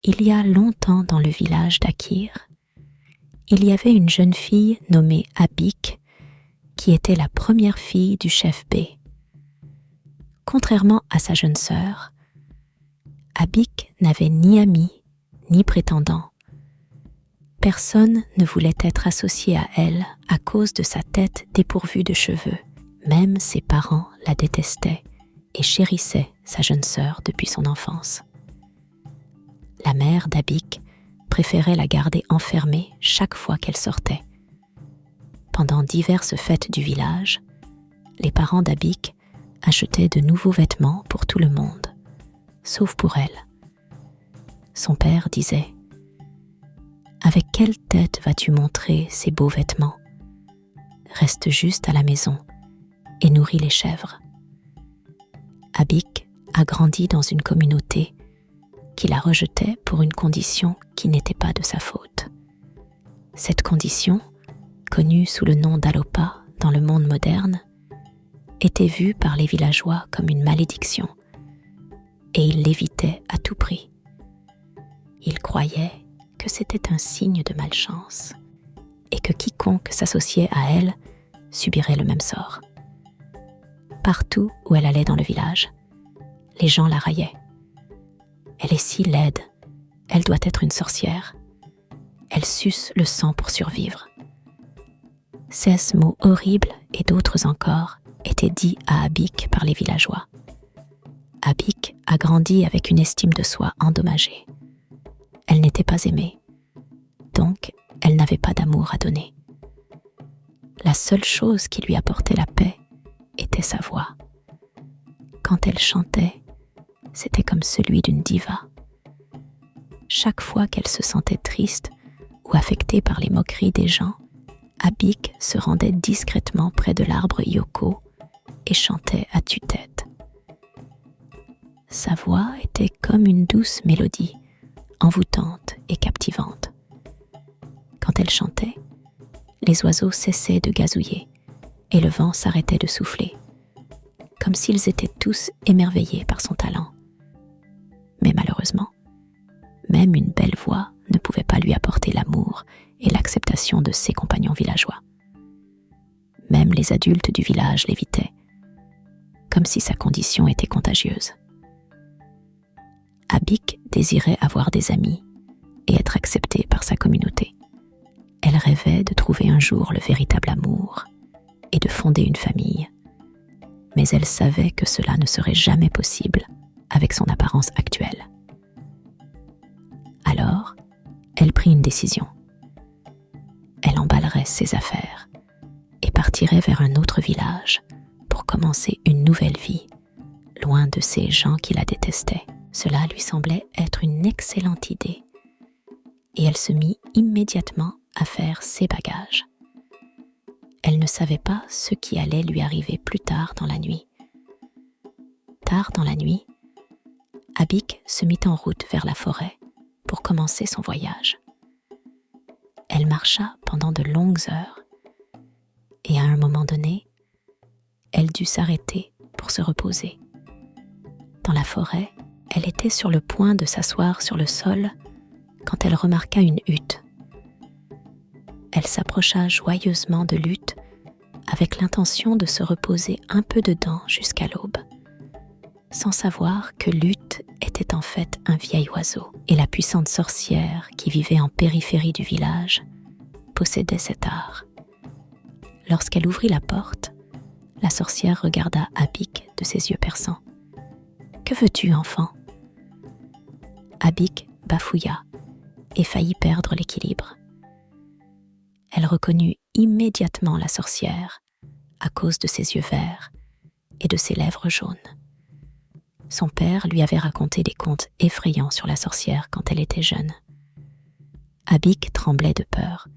Il y a longtemps dans le village d'Akir, il y avait une jeune fille nommée Abik qui était la première fille du chef B. Contrairement à sa jeune sœur, Abik n'avait ni amis ni prétendants. Personne ne voulait être associé à elle à cause de sa tête dépourvue de cheveux. Même ses parents la détestaient et chérissaient sa jeune sœur depuis son enfance. La mère d'Abik préférait la garder enfermée chaque fois qu'elle sortait. Pendant diverses fêtes du village, les parents d'Abik achetaient de nouveaux vêtements pour tout le monde, sauf pour elle. Son père disait « Avec quelle tête vas-tu montrer ces beaux vêtements? Reste juste à la maison et nourris les chèvres. » Abik a grandi dans une communauté qui la rejetait pour une condition qui n'était pas de sa faute. Cette condition, connue sous le nom d'Alopa dans le monde moderne, était vue par les villageois comme une malédiction et ils l'évitaient à tout prix. Ils croyaient que c'était un signe de malchance et que quiconque s'associait à elle subirait le même sort. Partout où elle allait dans le village, les gens la raillaient. Elle est si laide, elle doit être une sorcière. Elle suce le sang pour survivre. 16 mots horribles et d'autres encore étaient dits à Abik par les villageois. Abik a grandi avec une estime de soi endommagée. Elle n'était pas aimée, donc elle n'avait pas d'amour à donner. La seule chose qui lui apportait la paix était sa voix. Quand elle chantait, c'était comme celui d'une diva. Chaque fois qu'elle se sentait triste ou affectée par les moqueries des gens, Abik se rendait discrètement près de l'arbre Yoko et chantait à tue-tête. Sa voix était comme une douce mélodie, envoûtante et captivante. Quand elle chantait, les oiseaux cessaient de gazouiller et le vent s'arrêtait de souffler, comme s'ils étaient tous émerveillés par son talent. Mais malheureusement, même une belle voix ne pouvait pas lui apporter l'amour et l'acceptation de ses compagnons villageois. Même les adultes du village l'évitaient, comme si sa condition était contagieuse. Abik désirait avoir des amis et être acceptée par sa communauté. Elle rêvait de trouver un jour le véritable amour et de fonder une famille, mais elle savait que cela ne serait jamais possible avec son apparence actuelle. Alors, elle prit une décision. Elle emballerait ses affaires et partirait vers un autre village pour commencer une nouvelle vie, loin de ces gens qui la détestaient. Cela lui semblait être une excellente idée et elle se mit immédiatement à faire ses bagages. Elle ne savait pas ce qui allait lui arriver plus tard dans la nuit. Tard dans la nuit, Abik se mit en route vers la forêt pour commencer son voyage. Elle marcha pendant de longues heures et à un moment donné, elle dut s'arrêter pour se reposer. Dans la forêt, elle était sur le point de s'asseoir sur le sol quand elle remarqua une hutte. Elle s'approcha joyeusement de l'hutte avec l'intention de se reposer un peu dedans jusqu'à l'aube, sans savoir que l'hutte était en fait un vieil oiseau et la puissante sorcière qui vivait en périphérie du village possédait cet art. Lorsqu'elle ouvrit la porte, la sorcière regarda Abik de ses yeux perçants. « Que veux-tu, enfant ?» Abik bafouilla et faillit perdre l'équilibre. Elle reconnut immédiatement la sorcière à cause de ses yeux verts et de ses lèvres jaunes. Son père lui avait raconté des contes effrayants sur la sorcière quand elle était jeune. Abik tremblait de peur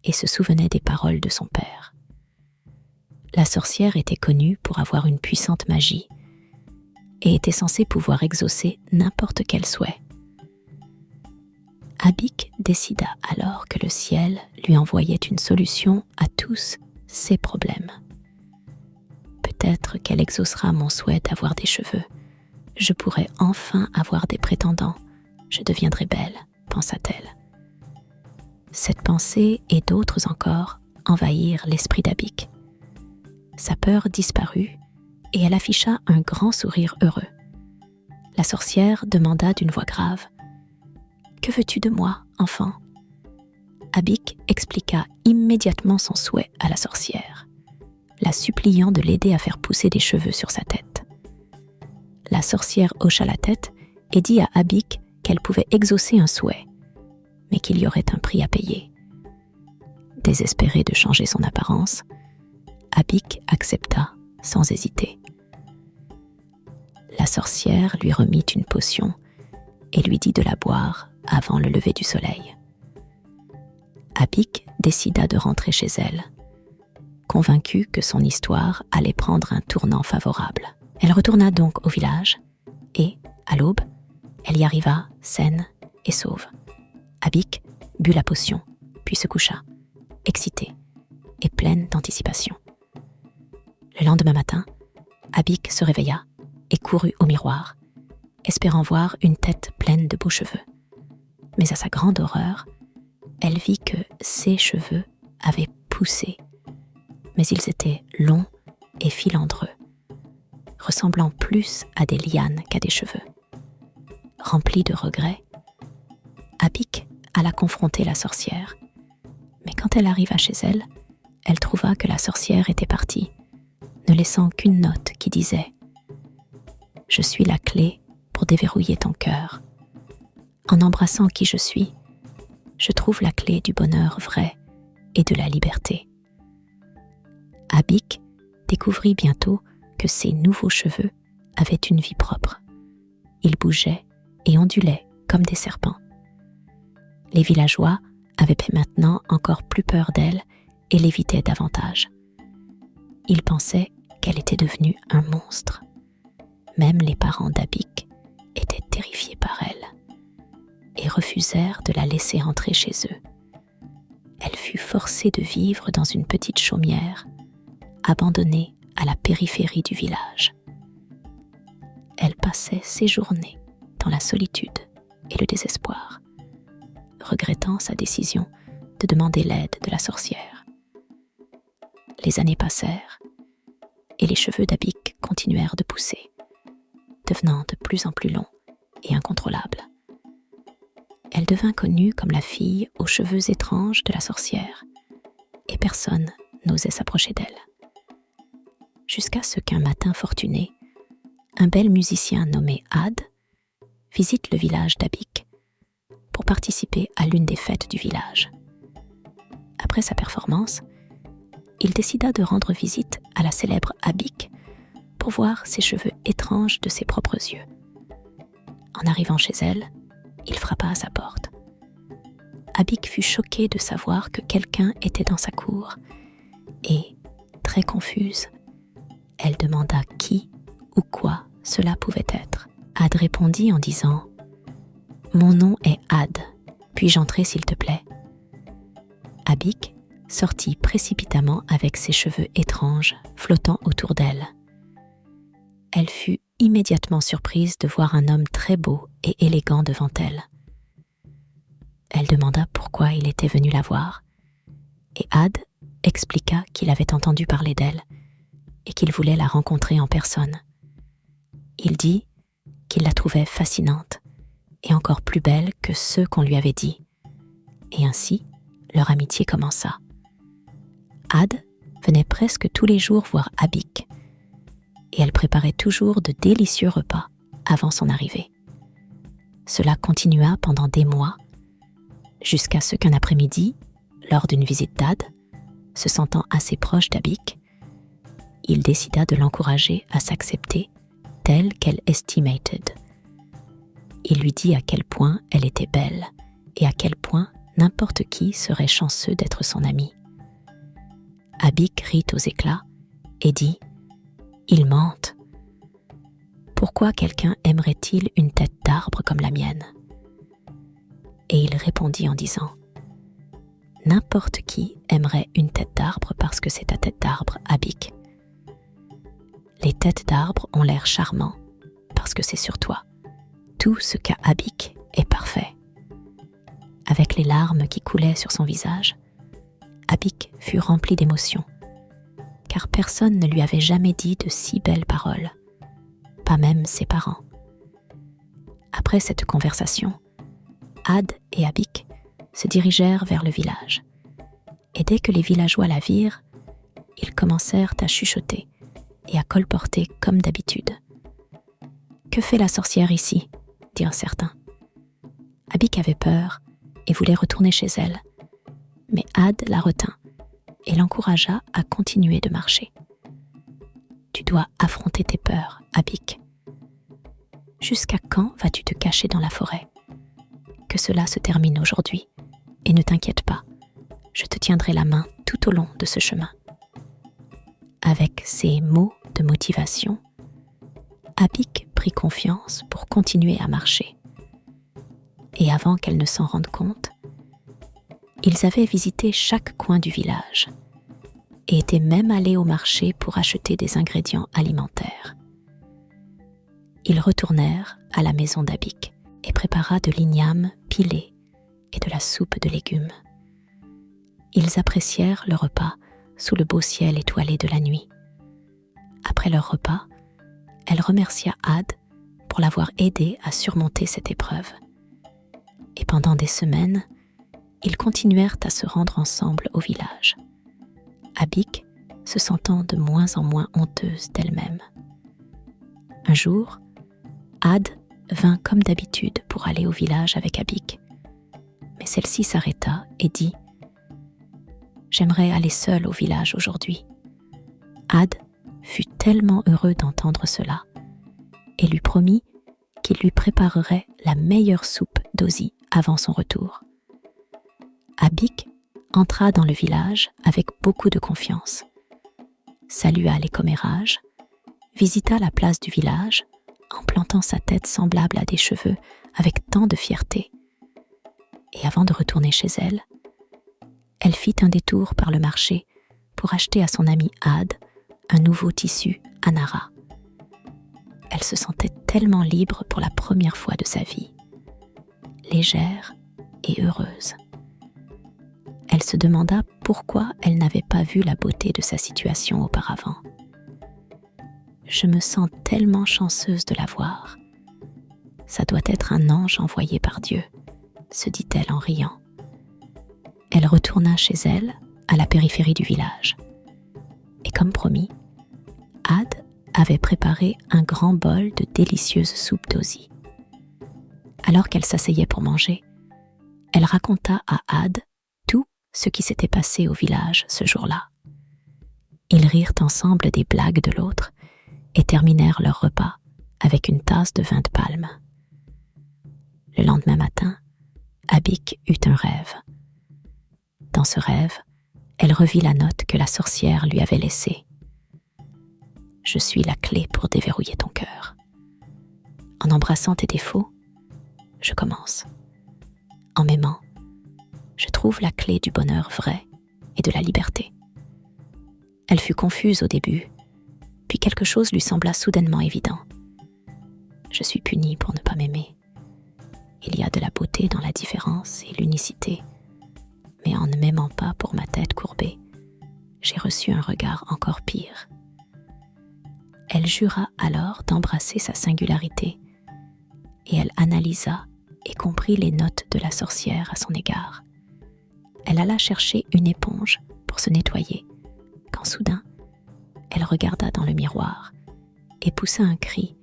et se souvenait des paroles de son père. La sorcière était connue pour avoir une puissante magie et était censée pouvoir exaucer n'importe quel souhait. Abik décida alors que le ciel lui envoyait une solution à tous ses problèmes. Peut-être qu'elle exaucera mon souhait d'avoir des cheveux. Je pourrai enfin avoir des prétendants, je deviendrai belle, pensa-t-elle. Cette pensée et d'autres encore envahirent l'esprit d'Abik. Sa peur disparut et elle afficha un grand sourire heureux. La sorcière demanda d'une voix grave « Que veux-tu de moi, enfant ?» Abik expliqua immédiatement son souhait à la sorcière, la suppliant de l'aider à faire pousser des cheveux sur sa tête. La sorcière hocha la tête et dit à Abik qu'elle pouvait exaucer un souhait, mais qu'il y aurait un prix à payer. Désespérée de changer son apparence, Abik accepta sans hésiter. La sorcière lui remit une potion et lui dit de la boire avant le lever du soleil. Abik décida de rentrer chez elle, convaincue que son histoire allait prendre un tournant favorable. Elle retourna donc au village et, à l'aube, elle y arriva saine et sauve. Abik but la potion, puis se coucha, excitée et pleine d'anticipation. Le lendemain matin, Abik se réveilla et courut au miroir, espérant voir une tête pleine de beaux cheveux. Mais à sa grande horreur, elle vit que ses cheveux avaient poussé, mais ils étaient longs et filandreux, ressemblant plus à des lianes qu'à des cheveux. Remplie de regrets, Abik alla confronter la sorcière, mais quand elle arriva chez elle, elle trouva que la sorcière était partie, ne laissant qu'une note qui disait « Je suis la clé pour déverrouiller ton cœur. En embrassant qui je suis, je trouve la clé du bonheur vrai et de la liberté. » Abik découvrit bientôt que ses nouveaux cheveux avaient une vie propre. Ils bougeaient et ondulaient comme des serpents. Les villageois avaient maintenant encore plus peur d'elle et l'évitaient davantage. Ils pensaient qu'elle était devenue un monstre. Même les parents d'Abik étaient terrifiés par elle et refusèrent de la laisser entrer chez eux. Elle fut forcée de vivre dans une petite chaumière, abandonnée à la périphérie du village. Elle passait ses journées dans la solitude et le désespoir, regrettant sa décision de demander l'aide de la sorcière. Les années passèrent et les cheveux d'Abik continuèrent de pousser, devenant de plus en plus longs et incontrôlables. Elle devint connue comme la fille aux cheveux étranges de la sorcière, et personne n'osait s'approcher d'elle. Jusqu'à ce qu'un matin fortuné, un bel musicien nommé Had visite le village d'Abik pour participer à l'une des fêtes du village. Après sa performance, il décida de rendre visite à la célèbre Abik pour voir ses cheveux étranges de ses propres yeux. En arrivant chez elle, il frappa à sa porte. Abik fut choquée de savoir que quelqu'un était dans sa cour et, très confuse, elle demanda qui ou quoi cela pouvait être. Had répondit en disant « Mon nom est Had, puis-je entrer s'il te plaît ?» Abik sortit précipitamment avec ses cheveux étranges flottant autour d'elle. Elle fut immédiatement surprise de voir un homme très beau et élégant devant elle. Elle demanda pourquoi il était venu la voir, et Had expliqua qu'il avait entendu parler d'elle et qu'il voulait la rencontrer en personne. Il dit qu'il la trouvait fascinante et encore plus belle que ceux qu'on lui avait dit, et ainsi leur amitié commença. Had venait presque tous les jours voir Abik, et elle préparait toujours de délicieux repas avant son arrivée. Cela continua pendant des mois, jusqu'à ce qu'un après-midi, lors d'une visite d'Had, se sentant assez proche d'Abik, il décida de l'encourager à s'accepter telle qu'elle estimated. Il lui dit à quel point elle était belle et à quel point n'importe qui serait chanceux d'être son ami. Abik rit aux éclats et dit « Il mente. Pourquoi quelqu'un aimerait-il une tête d'arbre comme la mienne ?» Et il répondit en disant « N'importe qui aimerait une tête d'arbre parce que c'est ta tête d'arbre, Abik. Les têtes d'arbre ont l'air charmants parce que c'est sur toi. Tout ce qu'a Abik et parfait. Avec les larmes qui coulaient sur son visage, Abik fut rempli d'émotion, car personne ne lui avait jamais dit de si belles paroles, pas même ses parents. Après cette conversation, Had et Abik se dirigèrent vers le village, et dès que les villageois la virent, ils commencèrent à chuchoter et à colporter comme d'habitude. « Que fait la sorcière ici ?» dirent certains. Abik avait peur et voulait retourner chez elle, mais Had la retint et l'encouragea à continuer de marcher. « Tu dois affronter tes peurs, Abik. Jusqu'à quand vas-tu te cacher dans la forêt ? Que cela se termine aujourd'hui, et ne t'inquiète pas, je te tiendrai la main tout au long de ce chemin. » Avec ces mots de motivation, Abik prit confiance pour continuer à marcher. Et avant qu'elle ne s'en rende compte, ils avaient visité chaque coin du village et étaient même allés au marché pour acheter des ingrédients alimentaires. Ils retournèrent à la maison d'Abik et prépara de l'igname pilé et de la soupe de légumes. Ils apprécièrent le repas sous le beau ciel étoilé de la nuit. Après leur repas, elle remercia Had pour l'avoir aidé à surmonter cette épreuve. Et pendant des semaines, ils continuèrent à se rendre ensemble au village, Abik se sentant de moins en moins honteuse d'elle-même. Un jour, Had vint comme d'habitude pour aller au village avec Abik, mais celle-ci s'arrêta et dit « J'aimerais aller seule au village aujourd'hui. » Had fut tellement heureux d'entendre cela et lui promit qu'il lui préparerait la meilleure soupe d'Ozi avant son retour. Abik entra dans le village avec beaucoup de confiance, salua les commérages, visita la place du village en plantant sa tête semblable à des cheveux avec tant de fierté. Et avant de retourner chez elle, elle fit un détour par le marché pour acheter à son ami Had un nouveau tissu Anara. Elle se sentait tellement libre pour la première fois de sa vie, légère et heureuse. Elle se demanda pourquoi elle n'avait pas vu la beauté de sa situation auparavant. « Je me sens tellement chanceuse de la voir. Ça doit être un ange envoyé par Dieu, » se dit-elle en riant. Elle retourna chez elle, à la périphérie du village. Et comme promis, Had avait préparé un grand bol de délicieuse soupe d'Ozi. Alors qu'elle s'asseyait pour manger, elle raconta à Had tout ce qui s'était passé au village ce jour-là. Ils rirent ensemble des blagues de l'autre et terminèrent leur repas avec une tasse de vin de palme. Le lendemain matin, Abik eut un rêve. Dans ce rêve, elle revit la note que la sorcière lui avait laissée. « Je suis la clé pour déverrouiller ton cœur. En embrassant tes défauts, je commence. En m'aimant, je trouve la clé du bonheur vrai et de la liberté. » Elle fut confuse au début, puis quelque chose lui sembla soudainement évident. « Je suis punie pour ne pas m'aimer. Il y a de la beauté dans la différence et l'unicité, mais en ne m'aimant pas pour ma tête courbée, j'ai reçu un regard encore pire. » Elle jura alors d'embrasser sa singularité, et elle analysa et comprit les notes de la sorcière à son égard. Elle alla chercher une éponge pour se nettoyer, quand soudain, elle regarda dans le miroir et poussa un cri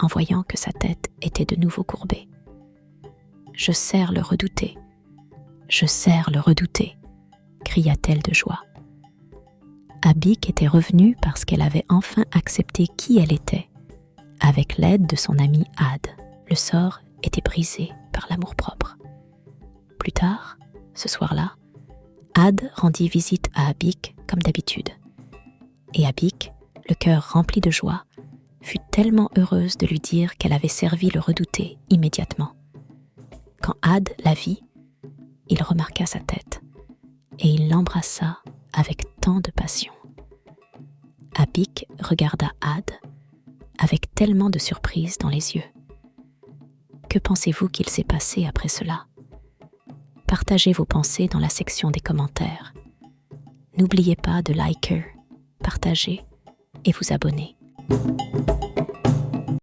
en voyant que sa tête était de nouveau courbée. « Je sers le redouté, je sers le redouté !» cria-t-elle de joie. Abik était revenue parce qu'elle avait enfin accepté qui elle était, avec l'aide de son ami Had. Le sort était brisé par l'amour-propre. Plus tard, ce soir-là, Had rendit visite à Abik comme d'habitude. Et Abik, le cœur rempli de joie, fut tellement heureuse de lui dire qu'elle avait servi le redouté immédiatement. Quand Had la vit, il remarqua sa tête et il l'embrassa avec tant de passion. Abik regarda Had avec tellement de surprise dans les yeux. « Que Que pensez-vous qu'il s'est passé après cela? Partagez vos pensées dans la section des commentaires. N'oubliez pas de liker, partager et vous abonner.